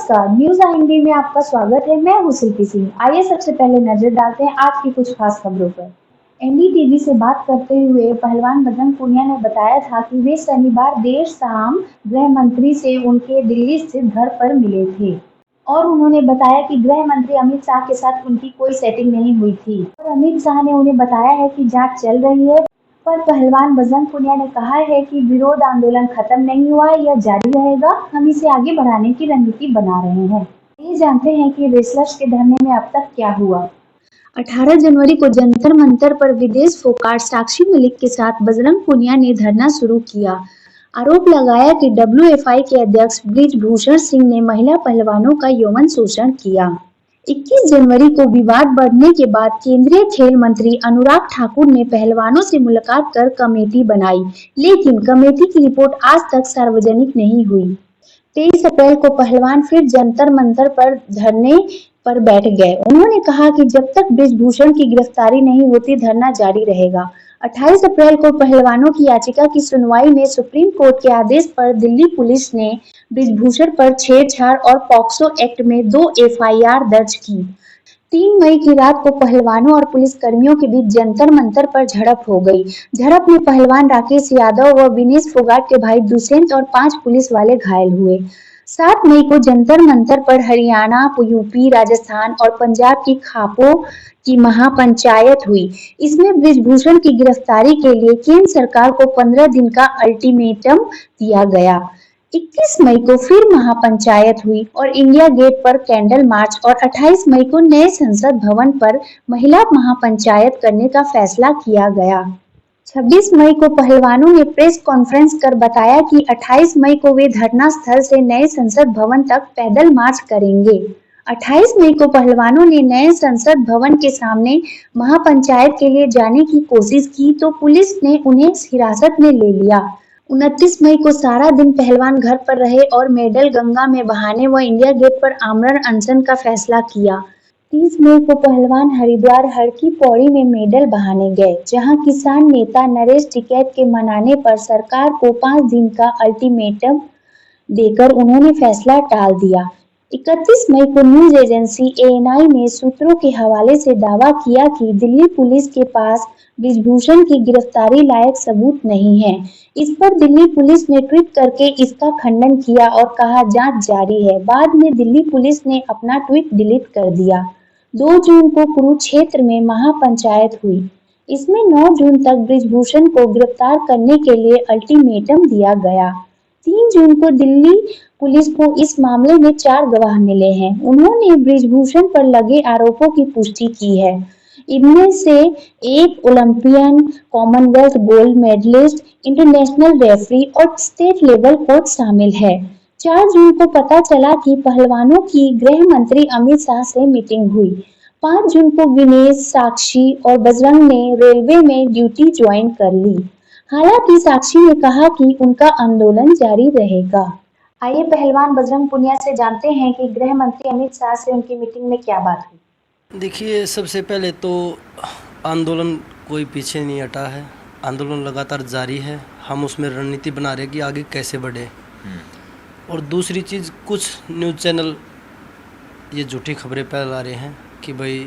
नमस्कार, news IND में आपका स्वागत है। मैं हूं शिल्पी सिंह। आइए सबसे पहले नजर डालते हैं आज की कुछ खास खबरों पर। एनडीटीवी से बात करते हुए पहलवान बजरंग पुनिया ने बताया था कि वे शनिवार देर शाम गृह मंत्री से उनके दिल्ली स्थित घर पर मिले थे और उन्होंने बताया कि गृह मंत्री अमित शाह के साथ उनकी कोई सेटिंग नहीं हुई थी और अमित शाह ने उन्हें बताया है कि जांच चल रही है। पर पहलवान बजरंग पुनिया ने कहा है कि विरोध आंदोलन खत्म नहीं हुआ है, यह जारी रहेगा। हम इसे आगे बढ़ाने की रणनीति बना रहे हैं। ये जानते हैं कि रेसलर्स के धरने में अब तक क्या हुआ। 18 जनवरी को जंतर मंतर पर विदेश फोकाट साक्षी मलिक के साथ बजरंग पुनिया ने धरना शुरू किया। आरोप लगाया कि डब्ल्यूएफआई के अध्यक्ष बृजभूषण सिंह ने महिला पहलवानों का यौन शोषण किया। 21 जनवरी को विवाद बढ़ने के बाद केंद्रीय खेल मंत्री अनुराग ठाकुर ने पहलवानों से मुलाकात कर कमेटी बनाई, लेकिन कमेटी की रिपोर्ट आज तक सार्वजनिक नहीं हुई। 23 अप्रैल को पहलवान फिर जंतर मंतर पर धरने पर बैठ गए। उन्होंने कहा कि जब तक बृजभूषण की गिरफ्तारी नहीं होती धरना जारी रहेगा। 28 अप्रैल को पहलवानों की याचिका की सुनवाई में सुप्रीम कोर्ट के आदेश पर दिल्ली पुलिस ने बृजभूषण पर छेड़छाड़ और पॉक्सो एक्ट में 2 एफआईआर दर्ज की। 3 मई की रात को पहलवानों और पुलिसकर्मियों के बीच जंतर मंतर पर झड़प हो गई। झड़प में पहलवान राकेश यादव व विनेश फोगाट के भाई दुष्यंत और 5 पुलिस वाले घायल हुए। 7 मई को जंतर मंतर पर हरियाणा, यूपी, राजस्थान और पंजाब की खापों की महापंचायत हुई। इसमें बृजभूषण की गिरफ्तारी के लिए केंद्र सरकार को 15 दिन का अल्टीमेटम दिया गया। 21 मई को फिर महापंचायत हुई और इंडिया गेट पर कैंडल मार्च और 28 मई को नए संसद भवन पर महिला महापंचायत करने का फैसला किया गया। 26 मई को पहलवानों ने प्रेस कॉन्फ्रेंस कर बताया कि 28 मई को वे धरना स्थल से नए संसद भवन तक पैदल मार्च करेंगे। 28 मई को पहलवानों ने नए संसद भवन के सामने महापंचायत के लिए जाने की कोशिश की तो पुलिस ने उन्हें हिरासत में ले लिया। 29 मई को सारा दिन पहलवान घर पर रहे और मेडल गंगा में बहाने व इंडिया गेट पर आमरण अनशन का फैसला किया। 30 मई को पहलवान हरिद्वार हर की पौड़ी में मेडल बहाने गए, जहां किसान नेता नरेश टिकैत के मनाने पर सरकार को 5 दिन का अल्टीमेटम देकर उन्होंने फैसला टाल दिया। 31 मई को न्यूज एजेंसी एएनआई ने सूत्रों के हवाले से दावा किया कि दिल्ली पुलिस के पास बृजभूषण की गिरफ्तारी लायक सबूत नहीं है। इस पर दिल्ली पुलिस ने ट्वीट करके इसका खंडन किया और कहा जांच जारी है। बाद में दिल्ली पुलिस ने अपना ट्वीट डिलीट कर दिया। 2 जून को कुरुक्षेत्र में महापंचायत हुई। इसमें 9 जून तक बृजभूषण को गिरफ्तार करने के लिए अल्टीमेटम दिया गया। 3 जून को दिल्ली पुलिस को इस मामले में 4 गवाह मिले हैं। उन्होंने बृजभूषण पर लगे आरोपों की पुष्टि की है। इनमें से एक Olympian, Commonwealth gold medallist, international referee और स्टेट लेवल कोच शामिल है। 4 जून को पता चला कि पहलवानों की गृह मंत्री अमित शाह से मीटिंग हुई। 5 जून को विनेश, साक्षी और बजरंग ने रेलवे में ड्यूटी ज्वाइन कर ली। हालांकि साक्षी ने कहा कि उनका आंदोलन जारी रहेगा। आइए पहलवान बजरंग पुनिया से जानते हैं कि गृह मंत्री अमित शाह से उनकी मीटिंग में क्या बात हुई। देखिए, सबसे पहले तो आंदोलन कोई पीछे नहीं हटा है, आंदोलन लगातार जारी है। हम उसमें रणनीति बना रहे हैं कि आगे कैसे बढ़े। और दूसरी चीज़, कुछ न्यूज़ चैनल ये झूठी खबरें फैला रहे हैं कि भाई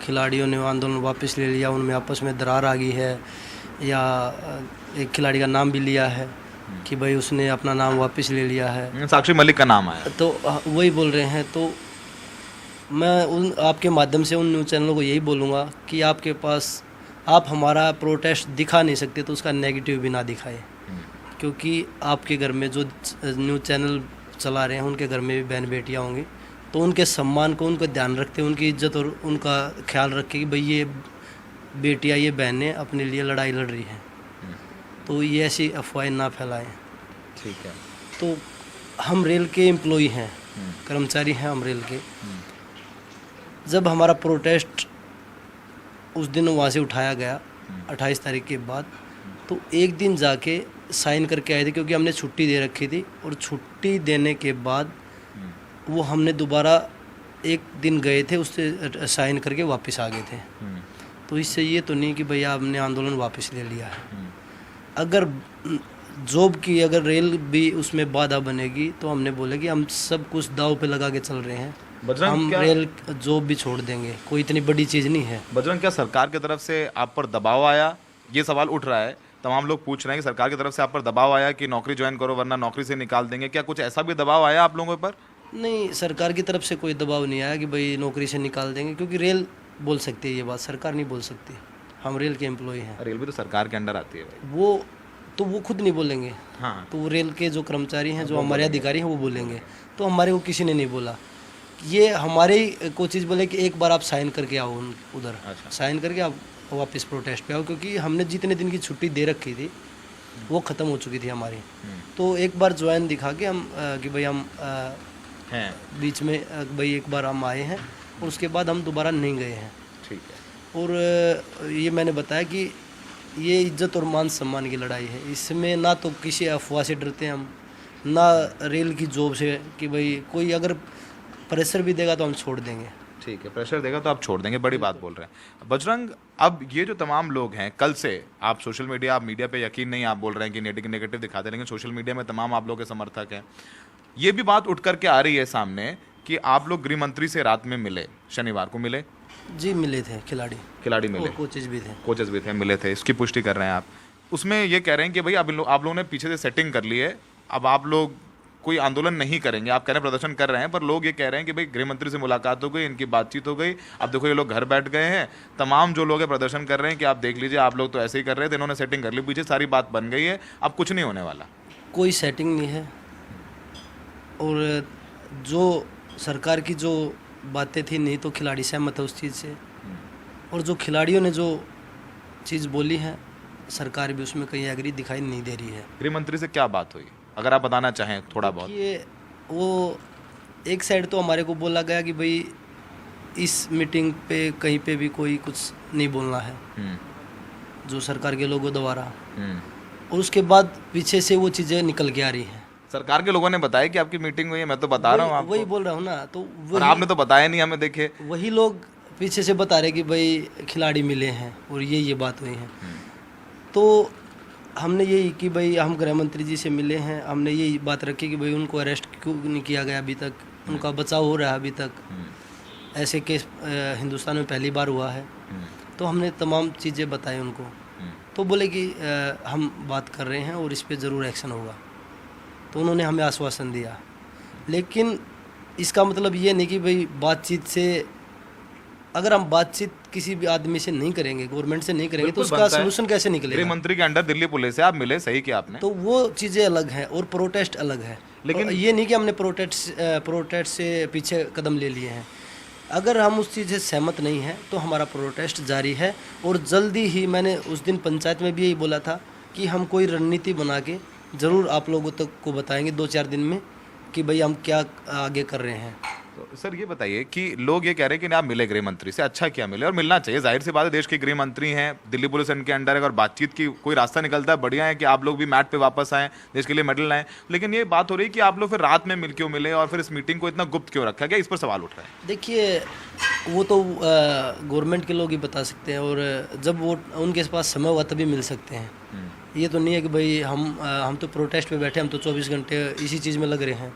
खिलाड़ियों ने आंदोलन वापस ले लिया, उनमें आपस में दरार आ गई है, या एक खिलाड़ी का नाम भी लिया है कि भाई उसने अपना नाम वापस ले लिया है, साक्षी मलिक का नाम आया, तो वही बोल रहे हैं। तो मैं उन आपके माध्यम से उन न्यूज़ चैनलों को यही बोलूँगा कि आपके पास आप हमारा प्रोटेस्ट दिखा नहीं सकते तो उसका नेगेटिव भी ना दिखाए, क्योंकि आपके घर में जो न्यूज़ चैनल चला रहे हैं उनके घर में भी बहन बेटियाँ होंगी, तो उनके सम्मान को, उनको ध्यान रखते, उनकी इज्जत और उनका ख्याल रखें कि भाई ये बेटियाँ, ये बहनें अपने लिए लड़ाई लड़ रही हैं, तो ये ऐसी अफवाहें ना फैलाएं। ठीक है। तो हम रेल के एम्प्लॉई हैं, कर्मचारी हैं हम रेल के। जब हमारा प्रोटेस्ट उस दिन वहाँ से उठाया गया 28 तारीख के बाद, तो एक दिन जाके साइन करके आए थे, क्योंकि हमने छुट्टी दे रखी थी, और छुट्टी देने के बाद वो हमने दोबारा एक दिन गए थे, उससे साइन करके वापस आ गए थे। तो इससे ये तो नहीं कि भैया आपने आंदोलन वापस ले लिया है। अगर जॉब की अगर रेल भी उसमें बाधा बनेगी तो हमने बोले कि हम सब कुछ दाव पे लगा के चल रहे हैं, बजरंग हम क्या रेल जॉब भी छोड़ देंगे, कोई इतनी बड़ी चीज़ नहीं है। बजरंग क्या सरकार की तरफ से आप पर दबाव आया? ये सवाल उठ रहा है, तमाम लोग पूछ रहे हैं कि सरकार की तरफ से आप पर दबाव आया कि नौकरी ज्वाइन करो वरना नौकरी से निकाल देंगे, क्या कुछ ऐसा भी दबाव आया आप लोगों पर? नहीं, सरकार की तरफ से कोई दबाव नहीं आया कि भाई नौकरी से निकाल देंगे, क्योंकि रेल बोल सकती है ये बात, सरकार नहीं बोल सकती। हम रेल के एम्प्लॉय हैं। रेल भी तो सरकार के अंडर आती है भाई। वो खुद नहीं बोलेंगे, हाँ, तो वो रेल के जो कर्मचारी हैं, जो हमारे अधिकारी हैं, वो बोलेंगे। तो हमारे को किसी ने नहीं बोला, ये हमारे ही को चीज़ बोले कि एक बार आप साइन करके आओ उधर, अच्छा। साइन करके आप वापस प्रोटेस्ट पे आओ, क्योंकि हमने जितने दिन की छुट्टी दे रखी थी वो ख़त्म हो चुकी थी हमारी। तो एक बार ज्वाइन दिखा के हम कि भाई हम हैं, बीच में भाई एक बार हम आए हैं और उसके बाद हम दोबारा नहीं गए हैं। ठीक है। और ये मैंने बताया कि ये इज्जत और मान सम्मान की लड़ाई है, इसमें ना तो किसी अफवाह से डरते हैं हम, ना रेल की जॉब से कि भाई कोई अगर प्रेशर भी देगा तो हम छोड़ देंगे। ठीक है, प्रेशर देगा तो आप छोड़ देंगे, बड़ी बात बोल रहे हैं बजरंग। अब ये जो तमाम लोग हैं, कल से आप सोशल मीडिया, आप मीडिया पे यकीन नहीं, आप बोल रहे हैं कि नेगेटिव दिखाते, लेकिन सोशल मीडिया में तमाम आप लोग के समर्थक हैं। ये भी बात उठ करके आ रही है सामने कि आप लोग गृह मंत्री से रात में मिले, शनिवार को मिले? जी मिले थे, खिलाड़ी मिले, और कोचेज भी थे। कोचेस भी थे, मिले थे, इसकी पुष्टि कर रहे हैं आप। उसमें ये कह रहे हैं कि भाई अब आप लोगों ने पीछे से सेटिंग कर ली है, अब आप लोग कोई आंदोलन नहीं करेंगे, आप कह रहे हैं प्रदर्शन कर रहे हैं, पर लोग ये कह रहे हैं कि भाई गृह मंत्री से मुलाकात हो गई, इनकी बातचीत हो गई, अब देखो ये लोग घर बैठ गए हैं, तमाम जो लोग हैं प्रदर्शन कर रहे हैं कि आप देख लीजिए, आप लोग तो ऐसे ही कर रहे थे, इन्होंने सेटिंग कर ली, पीछे सारी बात बन गई है, अब कुछ नहीं होने वाला। कोई सेटिंग नहीं है, और जो सरकार की जो बातें थी, नहीं तो खिलाड़ी सहमत है उस चीज़ से, और जो खिलाड़ियों ने जो चीज़ बोली है, सरकार भी उसमें कहीं एग्री दिखाई नहीं दे रही है। गृह मंत्री से क्या बात हुई, अगर आप बताना चाहें थोड़ा बहुत? ये वो एक साइड तो हमारे को बोला गया कि भाई इस मीटिंग पे कहीं पे भी कोई कुछ नहीं बोलना है, जो सरकार के लोगों द्वारा, और उसके बाद पीछे से वो चीज़ें निकल के आ रही हैं। सरकार के लोगों ने बताया कि आपकी मीटिंग हुई है, मैं तो बता रहा हूँ आपको। वही बोल रहा हूँ ना, तो और आपने तो बताया नहीं हमें, देखे वही लोग पीछे से बता रहे कि भाई खिलाड़ी मिले हैं और ये बात हुई है। तो हमने यही कि भाई हम गृह मंत्री जी से मिले हैं, हमने यही बात रखी कि भाई उनको अरेस्ट क्यों नहीं किया गया अभी तक, उनका बचाव हो रहा है अभी तक, ऐसे केस हिंदुस्तान में पहली बार हुआ है। तो हमने तमाम चीज़ें बताई उनको, तो बोले कि हम बात कर रहे हैं और इस पर ज़रूर एक्शन होगा। तो उन्होंने हमें आश्वासन दिया, लेकिन इसका मतलब ये नहीं कि भाई बातचीत से, अगर हम बातचीत किसी भी आदमी से नहीं करेंगे, गवर्नमेंट से नहीं करेंगे, तो उसका सोल्यूशन कैसे निकलेगा? गृह मंत्री के अंडर दिल्ली पुलिस है, आप मिले, सही किया आपने। तो वो चीज़ें अलग हैं और प्रोटेस्ट अलग है। लेकिन ये नहीं कि हमने प्रोटेस्ट से पीछे कदम ले लिए हैं। अगर हम उस चीज़ से सहमत नहीं हैं तो हमारा प्रोटेस्ट जारी है, और जल्दी ही, मैंने उस दिन पंचायत में भी यही बोला था कि हम कोई रणनीति बना के ज़रूर आप लोगों तक को बताएंगे 2-4 दिन में कि भाई हम क्या आगे कर रहे हैं। तो सर ये बताइए कि लोग ये कह रहे हैं कि नहीं आप मिले गृह मंत्री से, अच्छा क्या मिले, और मिलना चाहिए, जाहिर सी बात है, देश के गृह मंत्री हैं, दिल्ली पुलिस इनके अंडर है, और बातचीत की कोई रास्ता निकलता है, बढ़िया है कि आप लोग भी मैट पे वापस आएँ, देश के लिए मेडल लाएं। लेकिन ये बात हो रही है कि आप लोग फिर रात में क्यों मिले और फिर इस मीटिंग को इतना गुप्त क्यों रखा गया, इस पर सवाल उठ रहा है। देखिए, वो तो गवर्नमेंट के लोग ही बता सकते हैं, और जब वो उनके पास समय हुआ तभी मिल सकते हैं। ये तो नहीं है कि भाई हम तो प्रोटेस्ट पे बैठे, हम तो 24 घंटे इसी चीज़ में लग रहे हैं।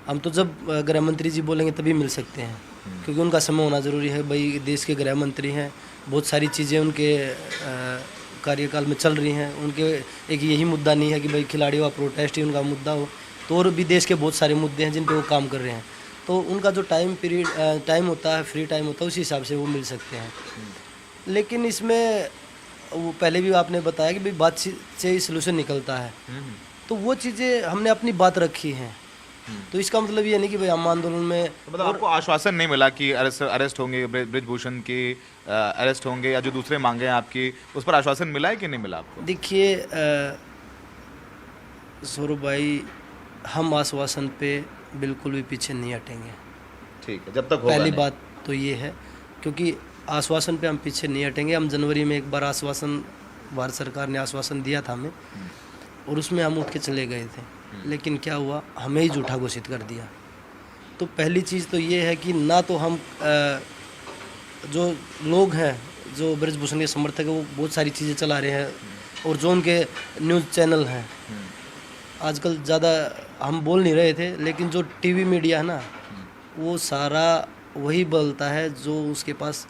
हम तो जब गृह मंत्री जी बोलेंगे तभी मिल सकते हैं, क्योंकि उनका समय होना ज़रूरी है। भाई देश के गृह मंत्री हैं, बहुत सारी चीज़ें उनके कार्यकाल में चल रही हैं। उनके एक यही मुद्दा नहीं है कि भाई खिलाड़ियों का प्रोटेस्ट ही उनका मुद्दा हो, तो और भी देश के बहुत सारे मुद्दे हैं जिन पे वो काम कर रहे हैं। तो उनका जो टाइम होता है, फ्री टाइम होता है, उसी हिसाब से वो मिल सकते हैं। लेकिन इसमें वो पहले भी आपने बताया कि भाई बातचीत से ही सोल्यूशन निकलता है, तो वो चीज़ें हमने अपनी बात रखी हैं। तो इसका मतलब ये नहीं कि भाई हम आंदोलन में, मतलब आपको आश्वासन नहीं मिला कि अरेस्ट होंगे, ब्रिजभूषण की अरेस्ट होंगे, या जो दूसरे मांगे हैं आपकी, उस पर आश्वासन मिला है कि नहीं मिला आपको? देखिए सौरभ भाई, हम आश्वासन पे बिल्कुल भी पीछे नहीं हटेंगे। ठीक है, जब तक होगा पहली नहीं। बात तो ये है, क्योंकि आश्वासन पे हम पीछे नहीं हटेंगे। हम जनवरी में एक बार आश्वासन, भारत सरकार ने आश्वासन दिया था हमें, और उसमें हम उठ के चले गए थे, लेकिन क्या हुआ, हमें ही झूठा घोषित कर दिया। तो पहली चीज़ तो ये है कि ना तो हम जो लोग हैं, जो ब्रिजभूषण के समर्थक है, वो बहुत सारी चीज़ें चला रहे हैं, और जो उनके न्यूज़ चैनल हैं आजकल ज़्यादा हम बोल नहीं रहे थे, लेकिन जो टीवी मीडिया है ना, वो सारा वही बोलता है जो उसके पास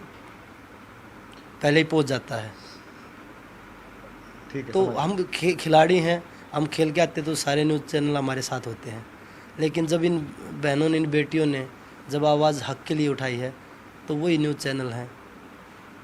पहले ही पहुंच जाता है। ठीक है, तो समझ हम खिलाड़ी हैं, हम खेल के आते तो सारे न्यूज़ चैनल हमारे साथ होते हैं, लेकिन जब इन बहनों ने, इन बेटियों ने जब आवाज़ हक के लिए उठाई है, तो वही न्यूज़ चैनल हैं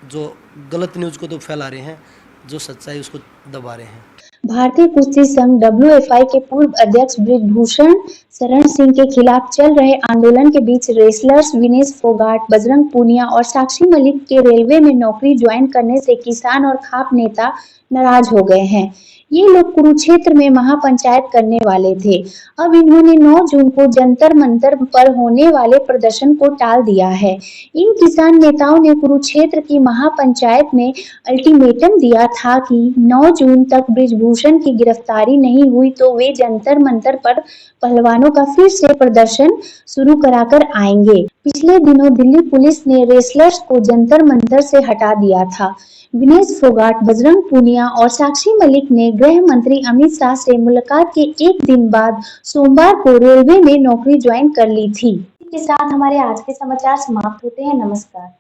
जो गलत न्यूज़ को तो फैला रहे हैं, जो सच्चाई उसको दबा रहे हैं। भारतीय कुश्ती संघ WFI के पूर्व अध्यक्ष बृजभूषण शरण सिंह के खिलाफ चल रहे आंदोलन के बीच रेसलर्स विनेश फोगाट, बजरंग पूनिया और साक्षी मलिक के रेलवे में नौकरी ज्वाइन करने से किसान और खाप नेता नाराज हो गए हैं। ये लोग कुरुक्षेत्र में महापंचायत करने वाले थे। अब इन्होंने 9 जून को जंतर मंतर पर होने वाले प्रदर्शन को टाल दिया है। इन किसान नेताओं ने कुरुक्षेत्र की महापंचायत में अल्टीमेटम दिया था कि 9 जून तक बृजभूषण की गिरफ्तारी नहीं हुई तो वे जंतर मंतर पर पहलवानों का फिर से प्रदर्शन शुरू कराकर आएंगे। पिछले दिनों दिल्ली पुलिस ने रेसलर्स को जंतर मंतर से हटा दिया था। विनेश फोगाट, बजरंग पूनिया और साक्षी मलिक ने गृह मंत्री अमित शाह से मुलाकात के एक दिन बाद सोमवार को रेलवे में नौकरी ज्वाइन कर ली थी। इसके साथ हमारे आज के समाचार समाप्त होते हैं। नमस्कार।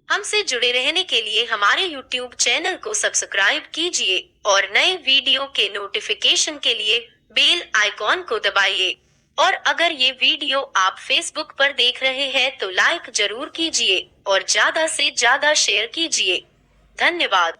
हमसे जुड़े रहने के लिए हमारे YouTube चैनल को सब्सक्राइब कीजिए और नए वीडियो के नोटिफिकेशन के लिए बेल आइकॉन को दबाइए। और अगर ये वीडियो आप Facebook पर देख रहे हैं तो लाइक जरूर कीजिए और ज्यादा से ज्यादा शेयर कीजिए। धन्यवाद।